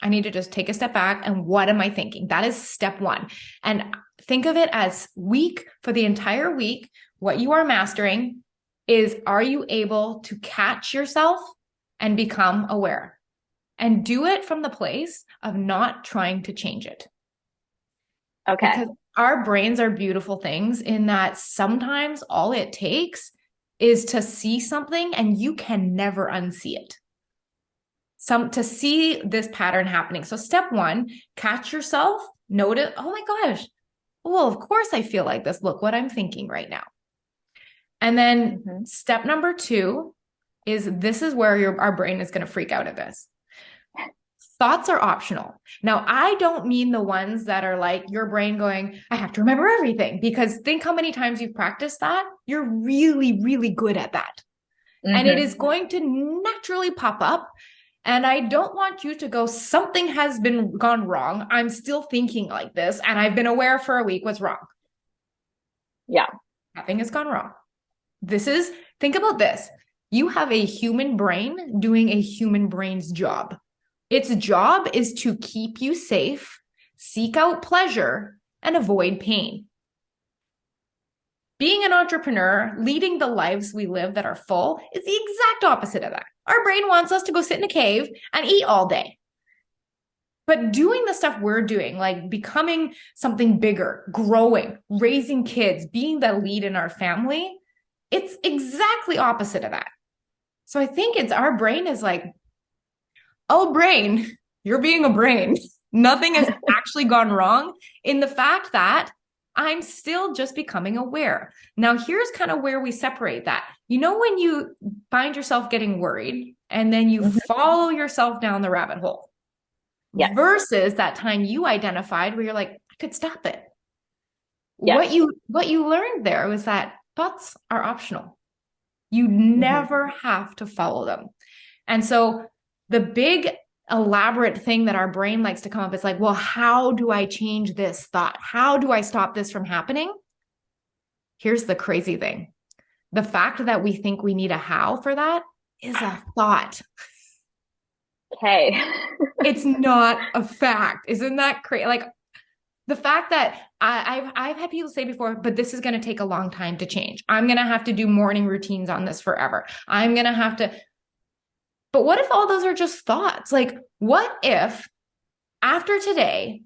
I need to just take a step back and what am I thinking? That is step one. And think of it as week for the entire week. What you are mastering is, are you able to catch yourself and become aware and do it from the place of not trying to change it? Okay. Because our brains are beautiful things in that sometimes all it takes is to see something and you can never unsee it. To see this pattern happening. So step one, catch yourself, notice, oh my gosh, well, of course I feel like this. Look what I'm thinking right now. And then Mm-hmm. step number two is this is where our brain is going to freak out at this. Thoughts are optional. Now, I don't mean the ones that are like your brain going, I have to remember everything, because think how many times you've practiced that. You're really, really good at that. And it Mm-hmm. is going to naturally pop up. And I don't want you to go, something has been gone wrong. I'm still thinking like this. And I've been aware for a week. What's wrong? Yeah. Nothing has gone wrong. Think about this. You have a human brain doing a human brain's job. Its job is to keep you safe, seek out pleasure, and avoid pain. Being an entrepreneur, leading the lives we live that are full, is the exact opposite of that. Our brain wants us to go sit in a cave and eat all day. But doing the stuff we're doing, like becoming something bigger, growing, raising kids, being the lead in our family, it's exactly opposite of that. So I think it's our brain is like, oh, brain, you're being a brain. Nothing has actually gone wrong in the fact that I'm still just becoming aware. Now, here's kind of where we separate that. You know, when you find yourself getting worried and then you follow yourself down the rabbit hole Yes. versus that time you identified where you're like, I could stop it. Yes. What you learned there was that thoughts are optional. You never have to follow them. And so the big elaborate thing that our brain likes to come up is like, well, how do I change this thought? How do I stop this from happening? Here's the crazy thing. The fact that we think we need a how for that is a thought. Okay. It's not a fact. Isn't that crazy? Like the fact that I've had people say before, but this is going to take a long time to change. I'm going to have to do morning routines on this forever. I'm going to have to. But what if all those are just thoughts? Like, what if after today,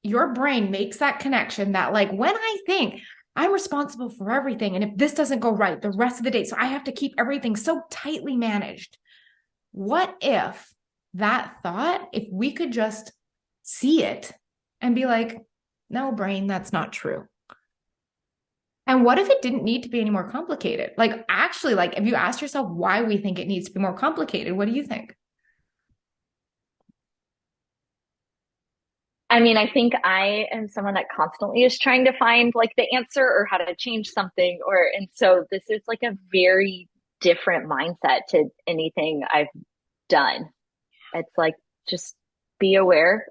your brain makes that connection that, like, when I think I'm responsible for everything, and if this doesn't go right the rest of the day, so I have to keep everything so tightly managed. What if that thought, if we could just see it and be like, no, brain, that's not true. And what if it didn't need to be any more complicated? Like, actually, like, if you ask yourself why we think it needs to be more complicated, what do you think? I mean, I think I am someone that constantly is trying to find like the answer or how to change something and so this is like a very different mindset to anything I've done. It's like just be aware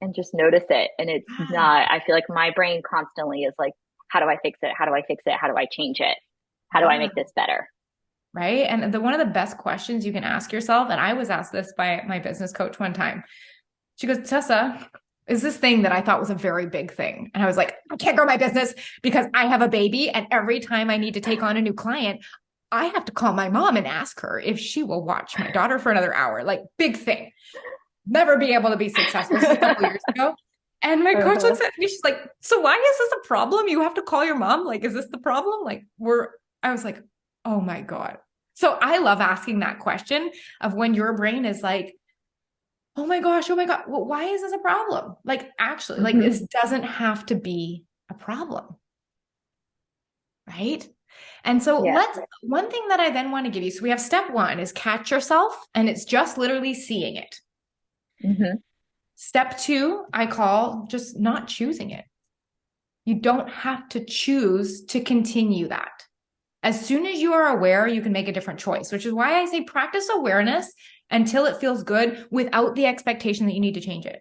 and just notice it. And it's not, I feel like my brain constantly is like, how do I fix it? How do I fix it? How do I change it? How do I make this better? Right. And one of the best questions you can ask yourself, and I was asked this by my business coach one time. She goes, Tessa, is this thing that I thought was a very big thing. And I was like, I can't grow my business because I have a baby. And every time I need to take on a new client, I have to call my mom and ask her if she will watch my daughter for another hour. Like, big thing. Never be able to be successful. This is a couple years ago. And my coach looks at me, she's like, so why is this a problem? You have to call your mom. Like, is this the problem? Like, I was like, oh my God. So I love asking that question of when your brain is like, oh my gosh, well, why is this a problem? Like, actually, like this doesn't have to be a problem. Right. And so one thing that I then want to give you, so we have step one is catch yourself, and it's just literally seeing it. Step two, I call just not choosing it. You don't have to choose to continue that. As soon as you are aware, you can make a different choice, which is why I say practice awareness until it feels good without the expectation that you need to change it.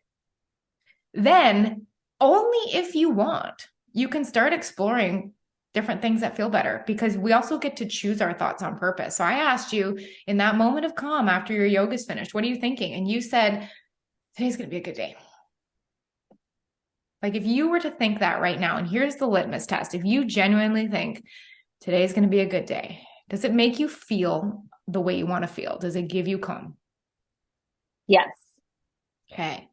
Then, only if you want, you can start exploring different things that feel better, because we also get to choose our thoughts on purpose. So I asked you in that moment of calm after your yoga's finished, what are you thinking? And you said, today's going to be a good day. Like if you were to think that right now, and here's the litmus test, if you genuinely think today's going to be a good day, does it make you feel the way you want to feel? Does it give you calm? Yes. Okay.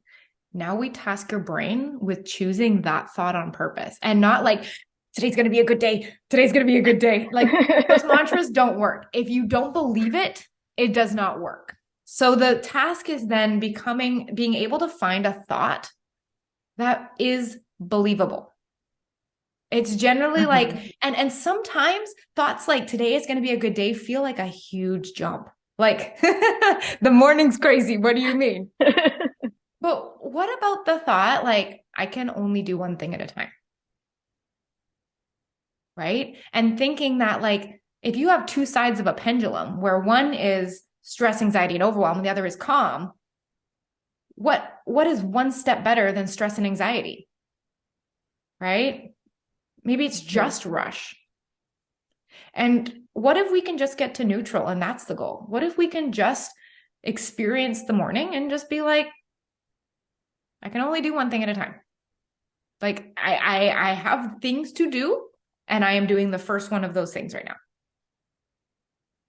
Now we task your brain with choosing that thought on purpose, and not like, today's going to be a good day. Today's going to be a good day. Like those mantras don't work. If you don't believe it, it does not work. So the task is then being able to find a thought that is believable. It's generally like, and sometimes thoughts like today is going to be a good day feel like a huge jump. Like the morning's crazy. What do you mean? But what about the thought, like, I can only do one thing at a time? Right? And thinking that, like, if you have two sides of a pendulum where one is stress, anxiety, and overwhelm, and the other is calm, what is one step better than stress and anxiety? Right? Maybe it's just rush. And what if we can just get to neutral and that's the goal? What if we can just experience the morning and just be like, I can only do one thing at a time. Like I have things to do and I am doing the first one of those things right now.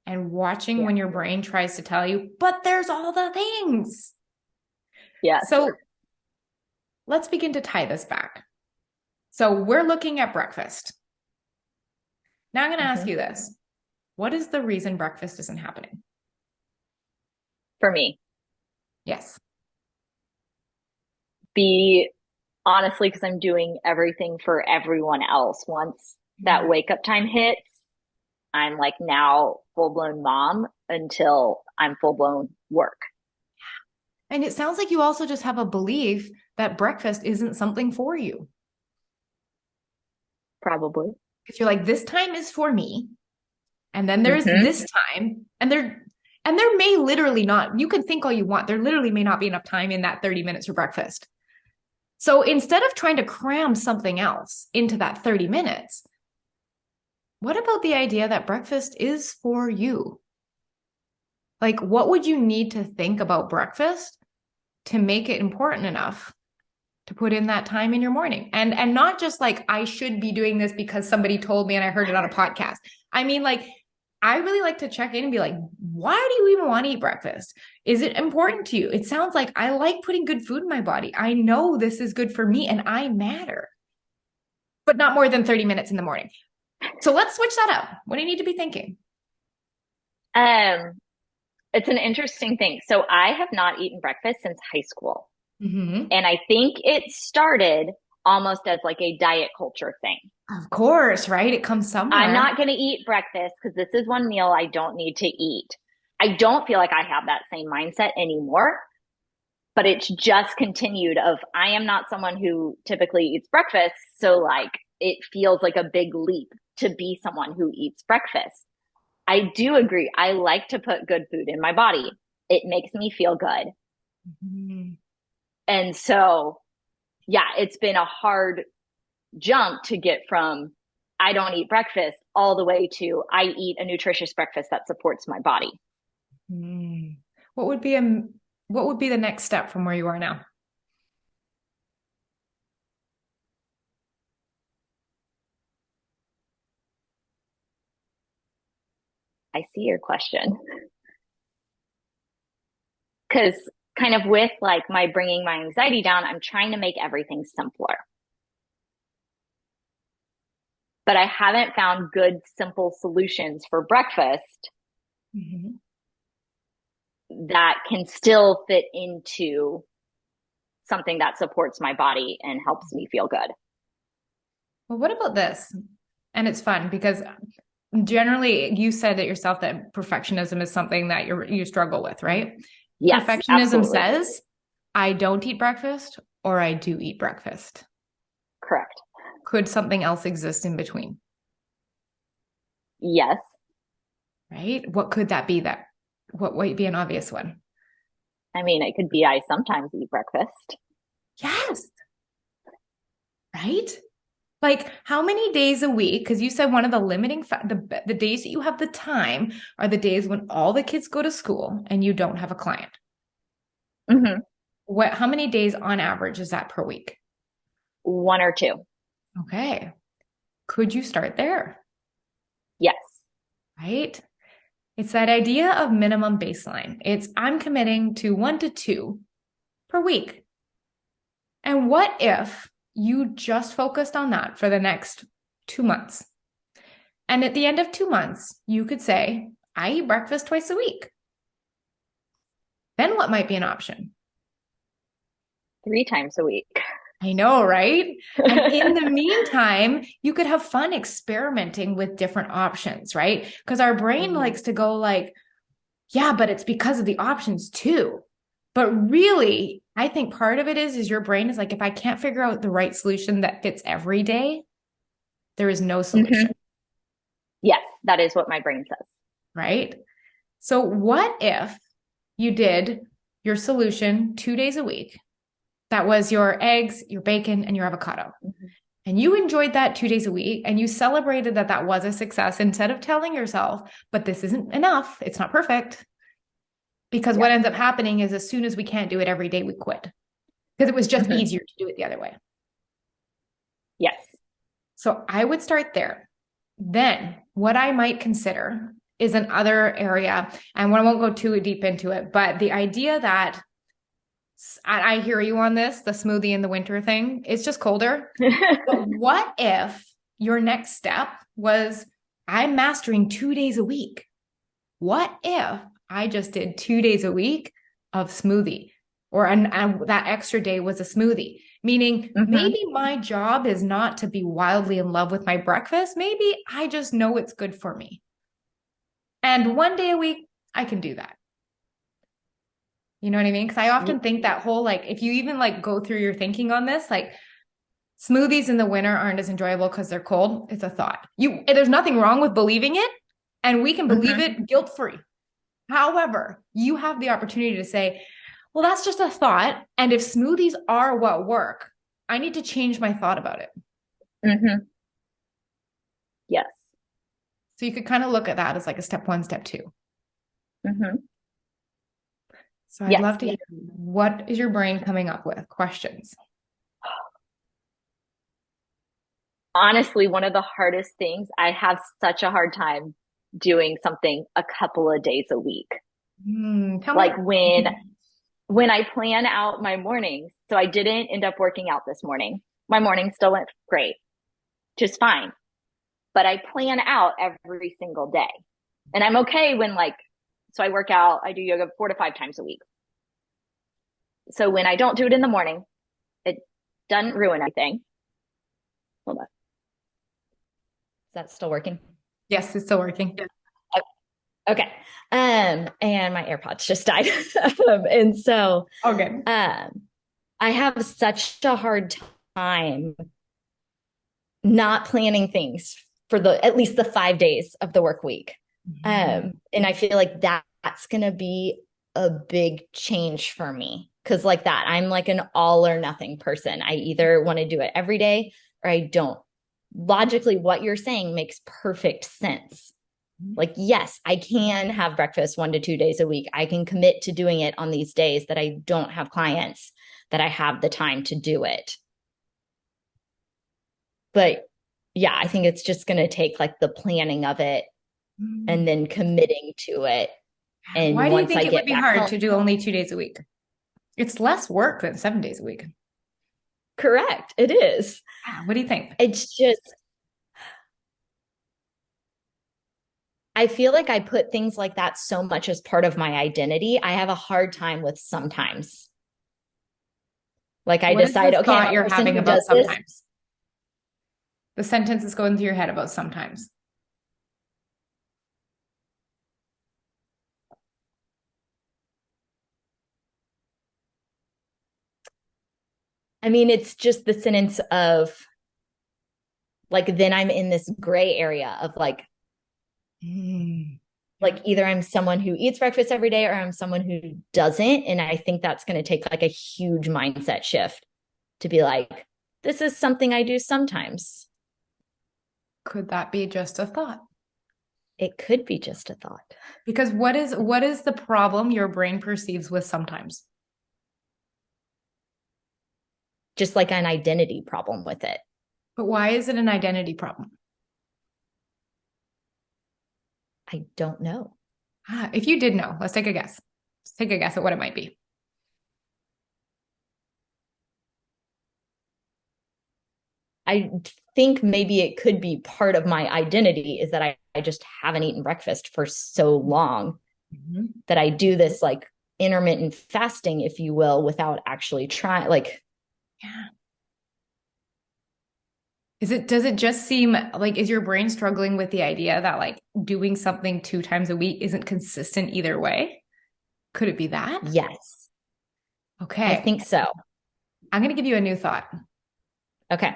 And watching when your brain tries to tell you, but there's all the things. Yes. So let's begin to tie this back. So we're looking at breakfast. Now I'm going to ask you this. What is the reason breakfast isn't happening? For me. Yes. Honestly, because I'm doing everything for everyone else. Once that wake up time hits, I'm like now full blown mom until I'm full blown work. And it sounds like you also just have a belief that breakfast isn't something for you. Probably. If you're like, this time is for me. And then there's this time. And there may literally not, you can think all you want. There literally may not be enough time in that 30 minutes for breakfast. So instead of trying to cram something else into that 30 minutes, what about the idea that breakfast is for you? Like, what would you need to think about breakfast to make it important enough to put in that time in your morning? And not just like, I should be doing this because somebody told me and I heard it on a podcast. I mean, like, I really like to check in and be like, why do you even want to eat breakfast? Is it important to you? It sounds like I like putting good food in my body. I know this is good for me and I matter, but not more than 30 minutes in the morning. So let's switch that up. What do you need to be thinking? It's an interesting thing. So I have not eaten breakfast since high school. Mm-hmm. And I think it started almost as like a diet culture thing. Of course, right? It comes somewhere. I'm not going to eat breakfast because this is one meal I don't need to eat. I don't feel like I have that same mindset anymore, but it's just continued of I am not someone who typically eats breakfast. So like it feels like a big leap to be someone who eats breakfast. I do agree. I like to put good food in my body. It makes me feel good. Mm-hmm. And so, yeah, it's been a hard jump to get from I don't eat breakfast all the way to I eat a nutritious breakfast that supports my body. Mm. What would be the next step from where you are now? I see your question. Because kind of with like my bringing my anxiety down, I'm trying to make everything simpler. But I haven't found good, simple solutions for breakfast that can still fit into something that supports my body and helps me feel good. Well, what about this? And it's fun because generally you said it yourself that perfectionism is something that you struggle with, right? Yes, perfectionism absolutely. says, I don't eat breakfast or I do eat breakfast. Correct. Could something else exist in between? Yes. Right? What could that be what might be an obvious one? I mean, it could be I sometimes eat breakfast. Yes. Right? Like how many days a week? Because you said one of the limiting the days that you have the time are the days when all the kids go to school and you don't have a client. How many days on average is that per week? 1 or 2. Okay. Could you start there? Yes. Right? It's that idea of minimum baseline. I'm committing to 1 to 2 per week. And what if you just focused on that for the next 2 months? And at the end of 2 months, you could say, I eat breakfast twice a week. Then what might be an option? 3 times a week. I know, right? And in the meantime, you could have fun experimenting with different options, right? Because our brain likes to go like, yeah, but it's because of the options too. But really, I think part of it is your brain is like, if I can't figure out the right solution that fits every day, there is no solution. Yes, that is what my brain says. Right? So what if you did your solution 2 days a week? That was your eggs, your bacon, and your avocado. and you enjoyed that 2 days a week and you celebrated that that was a success instead of telling yourself, but this isn't enough, it's not perfect. Because Yeah. what ends up happening is as soon as we can't do it every day, we quit because it was just Hmm. easier to do it the other way. Yes. So I would start there. Then what I might consider is another area, and I won't go too deep into it, but the idea that I hear you on this, the smoothie in the winter thing, it's just colder. But what if your next step was I'm mastering 2 days a week? What if I just did 2 days a week of smoothie or and that extra day was a smoothie? Meaning Hmm. maybe my job is not to be wildly in love with my breakfast. Maybe I just know it's good for me. And 1 day a week, I can do that. You know what I mean? Because I often think that whole like, if you even like go through your thinking on this, like smoothies in the winter aren't as enjoyable because they're cold. It's a thought. There's nothing wrong with believing it, and we can believe Hmm. it guilt free. However, you have the opportunity to say, well, that's just a thought. And if smoothies are what work, I need to change my thought about it. Hmm. Yes. So you could kind of look at that as like a step one, step two. Hmm. So I'd Yes. love to hear what is your brain coming up with? Questions. Honestly, one of the hardest things, I have such a hard time doing something a couple of days a week. Tell me. Like when I plan out my mornings, so I didn't end up working out this morning. My morning still went great, just fine. But I plan out every single day. And I'm okay when so I work out, I do yoga 4 to 5 times a week. So when I don't do it in the morning, it doesn't ruin anything. Hold on. Is that still working? Yes, it's still working. Okay. And my AirPods just died. And so Okay. um I have such a hard time not planning things for the at least the 5 days of the work week. And I feel like that's gonna be a big change for me. Cause like that, I'm like an all or nothing person. I either want to do it every day or I don't. Logically, what you're saying makes perfect sense. Like, yes, I can have breakfast 1 to 2 days a week. I can commit to doing it on these days that I don't have clients, that I have the time to do it. But yeah, I think it's just going to take like the planning of it and then committing to it. Why And do you once think I it would get be back hard home, to do only 2 days a week? It's less work than 7 days a week. correct, it is. What do you think? It's just, I feel like I put things like that so much as part of my identity. I have a hard time with sometimes. Like I What is the decide, okay, I'm thought a you're person having who about does this. sometimes? The sentence is going through your head about sometimes. I mean, it's just the sentence of like, then I'm in this gray area of like either I'm someone who eats breakfast every day or I'm someone who doesn't. And I think that's going to take like a huge mindset shift to be like, this is something I do sometimes. Could that be just a thought? It could be just a thought. Because what is the problem your brain perceives with sometimes? Just like an identity problem with it. But why is it an identity problem? I don't know. If you did know, let's take a guess. Let's take a guess at what it might be. I think maybe it could be part of my identity is that I just haven't eaten breakfast for so long that I do this like intermittent fasting, if you will, without actually trying. Like, Yeah. Does it just seem like, is your brain struggling with the idea that like doing something 2 times a week isn't consistent either way? Could it be that? yes, I Okay. think so. I'm going to give you a new thought. Okay.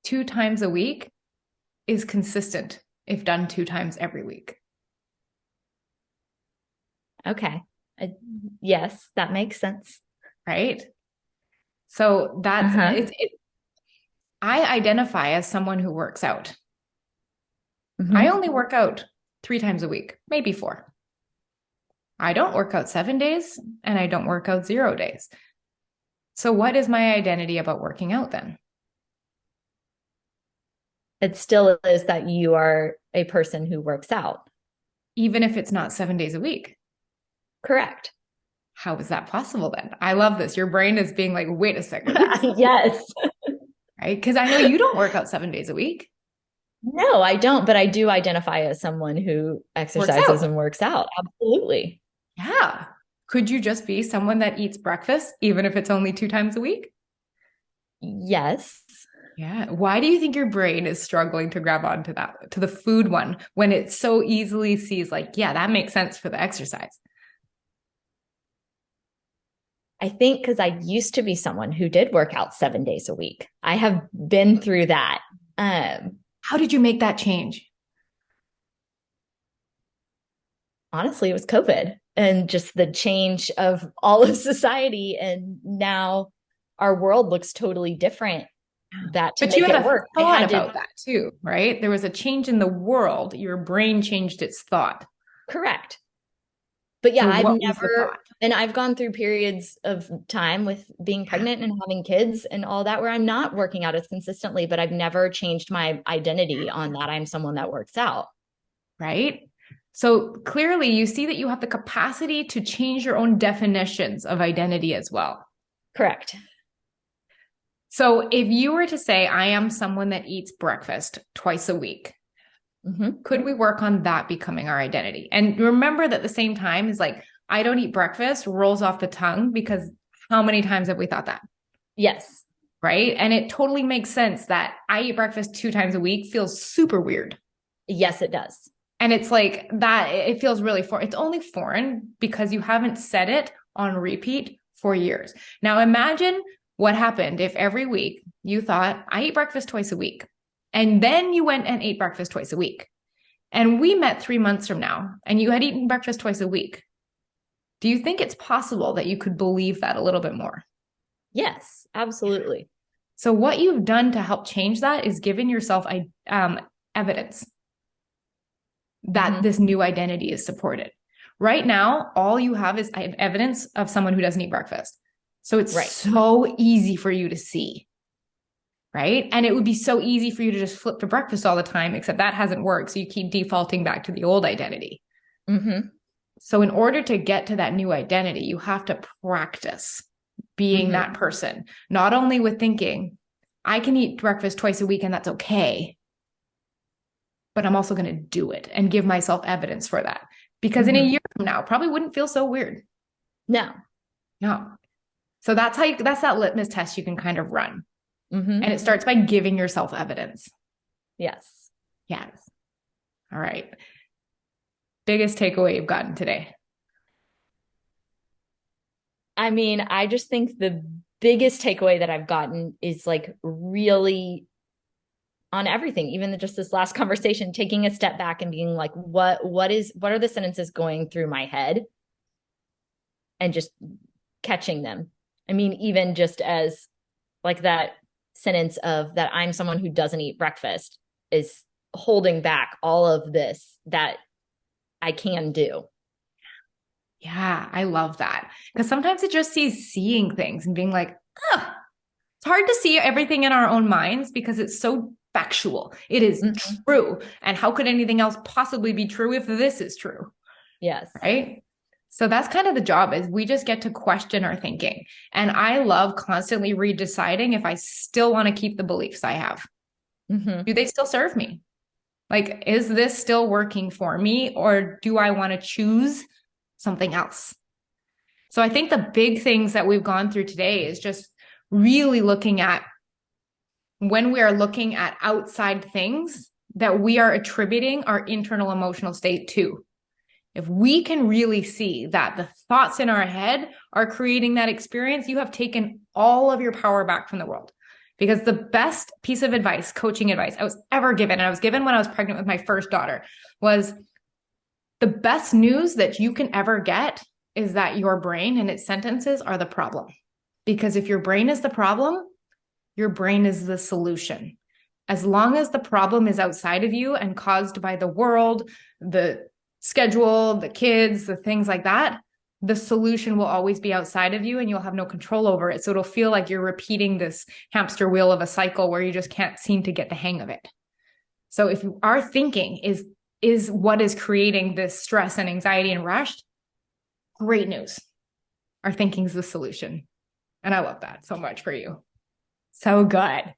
2 times a week is consistent if done 2 times every week. Okay. Yes, that makes sense. Right. So that's Uh-huh. it's I identify as someone who works out. I Mm-hmm. only work out 3 times a week, maybe 4. I don't work out 7 days and I don't work out 0 days. So what is my identity about working out then? It still is that you are a person who works out. Even if it's not 7 days a week. Correct. How is that possible then? I love this. Your brain is being like, wait a second, Yes. right? Because I know you don't work out 7 days a week. No, I don't, but I do identify as someone who Works exercises out. and works out. Absolutely. Yeah. Could you just be someone that eats breakfast, even if it's only 2 times a week? Yes. Yeah. Why do you think your brain is struggling to grab onto that, to the food one, when it so easily sees, like, yeah, that makes sense for the exercise? I think because I used to be someone who did work out 7 days a week. I have been through that. How did you make that change? Honestly, it was COVID and just the change of all of society. And now our world looks totally different. That to But you make had it a work, I thought had to about that too, right? There was a change in the world. Your brain changed its thought. correct. But yeah, So I've what was the never, thought? and I've gone through periods of time with being pregnant and having kids and all that where I'm not working out as consistently, but I've never changed my identity on that. I'm someone that works out. Right? So clearly you see that you have the capacity to change your own definitions of identity as well. Correct. So if you were to say, I am someone that eats breakfast twice a week, could we work on that becoming our identity? And remember that at the same time is like, I don't eat breakfast rolls off the tongue because how many times have we thought that? Yes. Right. And it totally makes sense that I eat breakfast 2 times a week feels super weird. Yes, it does. And it's like that, it feels really foreign. It's only foreign because you haven't said it on repeat for years. Now imagine what happened if every week you thought, I eat breakfast twice a week. And then you went and ate breakfast twice a week. And we met 3 months from now and you had eaten breakfast twice a week. Do you think it's possible that you could believe that a little bit more? Yes, absolutely. So what you've done to help change that is given yourself evidence that this new identity is supported. Right now, all you have is evidence of someone who doesn't eat breakfast. So it's so easy for you to see, right? And it would be so easy for you to just flip to breakfast all the time, except that hasn't worked. So you keep defaulting back to the old identity. So in order to get to that new identity, you have to practice being that person, not only with thinking, I can eat breakfast twice a week and that's okay, but I'm also going to do it and give myself evidence for that. Because in a year from now, probably wouldn't feel so weird. No. So that's that's that litmus test you can kind of run. And it starts by giving yourself evidence. Yes. All right. Biggest takeaway you've gotten today? I mean, I just think the biggest takeaway that I've gotten is like really on everything, even just this last conversation, taking a step back and being like, what are the sentences going through my head and just catching them. I mean, even just as like that sentence of that I'm someone who doesn't eat breakfast is holding back all of this that I can do. Yeah, I love that. Because sometimes it just seeing things and being like, oh, it's hard to see everything in our own minds because it's so factual. It is true. And how could anything else possibly be true if this is true? Yes. Right? So that's kind of the job, is we just get to question our thinking. And I love constantly redeciding if I still want to keep the beliefs I have. Do they still serve me? Like, is this still working for me? Or do I want to choose something else? So I think the big things that we've gone through today is just really looking at when we are looking at outside things that we are attributing our internal emotional state to. If we can really see that the thoughts in our head are creating that experience, you have taken all of your power back from the world. Because the best piece of advice, coaching advice I was ever given, and I was given when I was pregnant with my first daughter, was the best news that you can ever get is that your brain and its sentences are the problem. Because if your brain is the problem, your brain is the solution. As long as the problem is outside of you and caused by the world, the schedule, the kids, the things like that, the solution will always be outside of you and you'll have no control over it. So it'll feel like you're repeating this hamster wheel of a cycle where you just can't seem to get the hang of it. So if our thinking is what is creating this stress and anxiety and rush, great news. Our thinking is the solution. And I love that so much for you. So good.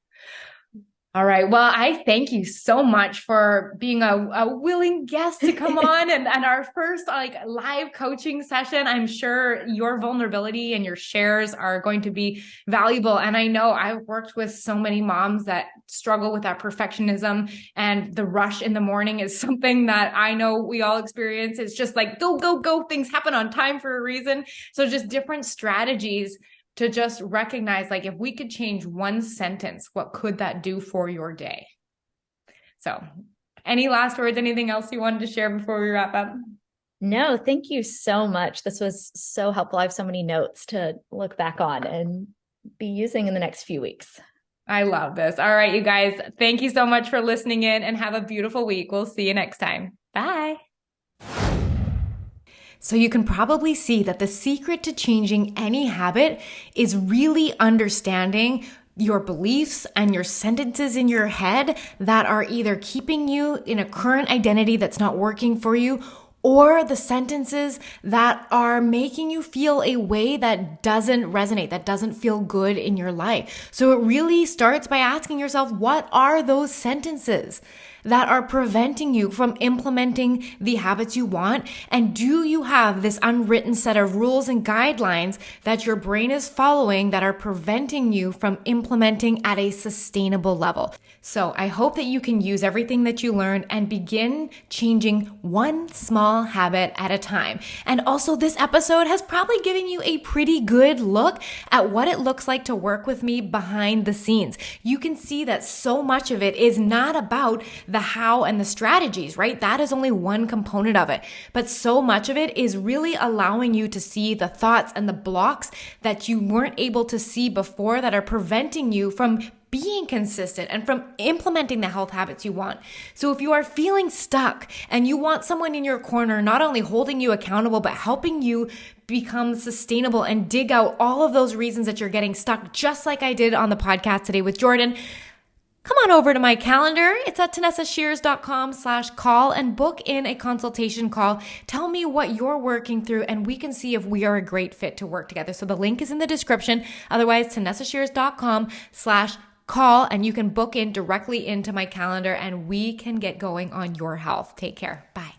All right. Well, I thank you so much for being a willing guest to come on and our first live coaching session. I'm sure your vulnerability and your shares are going to be valuable. And I know I've worked with so many moms that struggle with that perfectionism, and the rush in the morning is something that I know we all experience. It's just like, go, go, go. Things happen on time for a reason. So just different strategies to just recognize, like, if we could change one sentence, what could that do for your day? So any last words, anything else you wanted to share before we wrap up? No, thank you so much. This was so helpful. I have so many notes to look back on and be using in the next few weeks. I love this. All right, you guys, thank you so much for listening in and have a beautiful week. We'll see you next time. Bye. So you can probably see that the secret to changing any habit is really understanding your beliefs and your sentences in your head that are either keeping you in a current identity that's not working for you, or the sentences that are making you feel a way that doesn't resonate, that doesn't feel good in your life. So it really starts by asking yourself, what are those sentences that are preventing you from implementing the habits you want? And do you have this unwritten set of rules and guidelines that your brain is following that are preventing you from implementing at a sustainable level? So I hope that you can use everything that you learned and begin changing one small habit at a time. And also, this episode has probably given you a pretty good look at what it looks like to work with me behind the scenes. You can see that so much of it is not about the how and the strategies, right? That is only one component of it. But so much of it is really allowing you to see the thoughts and the blocks that you weren't able to see before that are preventing you from being consistent and from implementing the health habits you want. So if you are feeling stuck and you want someone in your corner, not only holding you accountable, but helping you become sustainable and dig out all of those reasons that you're getting stuck, just like I did on the podcast today with Jordan, come on over to my calendar. It's at tanessashears.com/call and book in a consultation call. Tell me what you're working through and we can see if we are a great fit to work together. So the link is in the description. Otherwise, tanessashears.com/call and you can book in directly into my calendar and we can get going on your health. Take care. Bye.